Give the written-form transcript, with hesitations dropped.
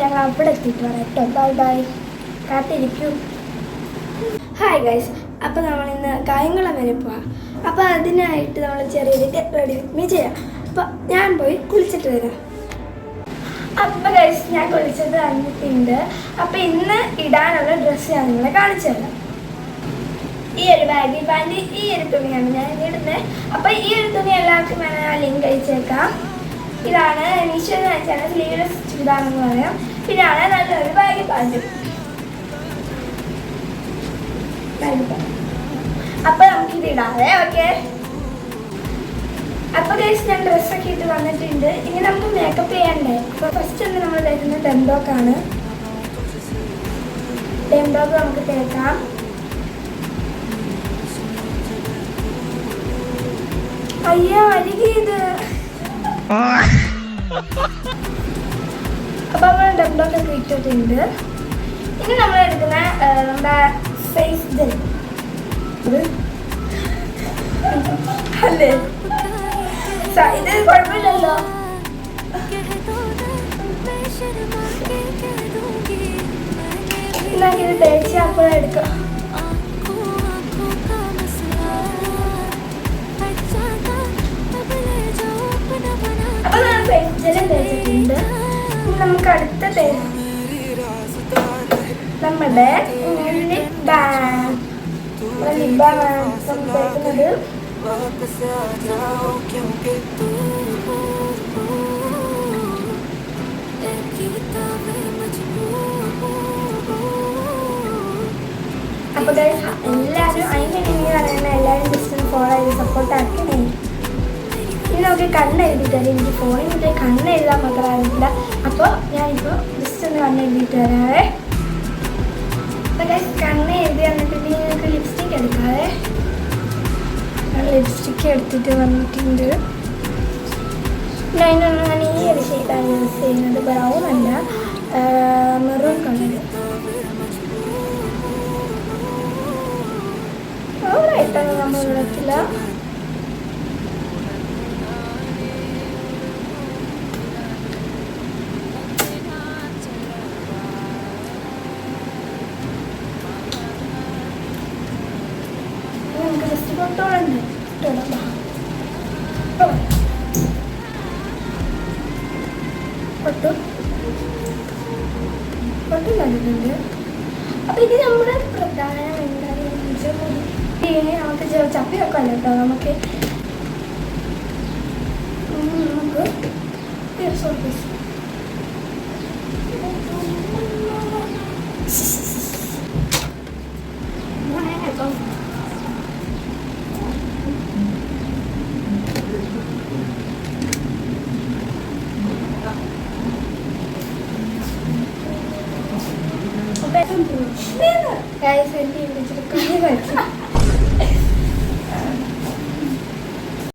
ഞങ്ങൾ അവിടെ എത്തിയിട്ട് പറയാം കേട്ടോ. ബൈ ബൈ, കാത്തിരിക്കൂ. ഹായ് ഗൈസ്, അപ്പോൾ നമ്മളിന്ന് കായംകുളം വരെ പോവാം. അപ്പോൾ അതിനായിട്ട് നമ്മൾ ചെറിയൊരു ഗെറ്റ് റെഡി വിത്ത് മീ ചെയ്യാം. അപ്പോൾ ഞാൻ പോയി കുളിച്ചിട്ട് വരാം. അപ്പോൾ ഗൈസ്, ഞാൻ കുളിച്ചത് വന്നിട്ടുണ്ട്. അപ്പോൾ ഇന്ന് ഇടാനുള്ള ഡ്രസ്സ് ഞാൻ നിങ്ങളെ കാണിച്ചു തരാം. ഈ ഒരു ബാഗി പാൻറ്, ഈ ഒരു തുണിയാണ് ഞാൻ ഇടുന്നത്. അപ്പോൾ ഈ ഒരു തുണി എല്ലാവർക്കും വേണം, ഞാൻ ലിങ്ക് അയച്ചേക്കാം. ഇതാണ് മീഷോയിൽ അയച്ചാണ് സ്ലീവ്ലെസ് ചുരിദാറെന്ന് പറയാം. പിന്നെയാണ് നല്ലൊരു ബാഗി പാൻറ്. അപ്പോൾ നമുക്കിത് ഇടാതെ. ഓക്കെ, അപ്പോൾ ഗൈസ് ഞാൻ ഡ്രസ്സൊക്കെ ഇട്ട് വന്നിട്ടുണ്ട്. ഇനി നമുക്ക് മേക്കപ്പ് ചെയ്യണ്ടേ. അപ്പോൾ ഫസ്റ്റ് ഒന്ന് നമ്മൾ തേക്കുന്നത് ഡെംഡോക്കാണ്. ഡെംഡോക്ക് നമുക്ക് തേക്കാം. അയ്യോ അരികിത്. അപ്പോൾ നമ്മൾ ഡെംഡോക്കൊക്കെ ഇട്ടിട്ടുണ്ട്. ഇനി നമ്മൾ എടുക്കുന്ന നമ്മുടെ ഫേസ് ജെൽ അല്ലേ, ഇത് കുഴപ്പമില്ലല്ലോ. ഇത് തേച്ച് അപ്പോൾ എടുക്കാം. അപ്പോൾ ഞാൻ ഫേസ് ജെല്ലും തേച്ചിട്ടുണ്ട്. നമുക്ക് അടുത്ത നമ്മുടെ ലിപ് ബാം തേക്കുന്നത്. അപ്പോൾ എല്ലാവരും അതിൻ്റെ രീതിയിൽ പറയുന്നത് എല്ലാവരും ജസ്റ്റ് ഫോളോ ചെയ്ത് സപ്പോർട്ട് ആക്കണേ. ഇനി നമുക്ക് കണ്ണെഴുതിയിട്ട് തരാം. എനിക്ക് ഫോണിൽ നിന്ന് കണ്ണെഴുതാൻ മാത്രം അറിയില്ല. അപ്പോൾ ഞാനിപ്പോൾ ജസ്റ്റ് ഒന്ന് കണ്ണെഴുതിയിട്ട് തരാവേ. അപ്പോൾ കണ്ണ് എഴുതി വന്നിട്ടുണ്ടെങ്കിൽ നിങ്ങൾക്ക് ലിപ്സ്റ്റിക്ക് എടുക്കാവേ. ലിപ്സ്റ്റിക്ക് എടുത്തിട്ട് വന്നിട്ടുണ്ട്. അതിനൊന്നും ഞാൻ ഈ ഒരു ഷെയ്ഡാണ് യൂസ് ചെയ്യുന്നത്. ബ്രൗൺ അല്ല, മെറൂൺ കളർ. ഓവറായിട്ടാണ് നമ്മൾ ഇടത്തില്ല. നമുക്ക് ജസ്റ്റ് പൊട്ടോളുണ്ട്. പൊട്ടു നല്ലുന്നുണ്ട്. അപ്പം ഇത് നമ്മുടെ പ്രധാനം എന്താണെന്ന് വെച്ചാൽ നമുക്ക് ചപ്പി വെക്കാമല്ലോ കേട്ടോ. നമുക്ക് guys,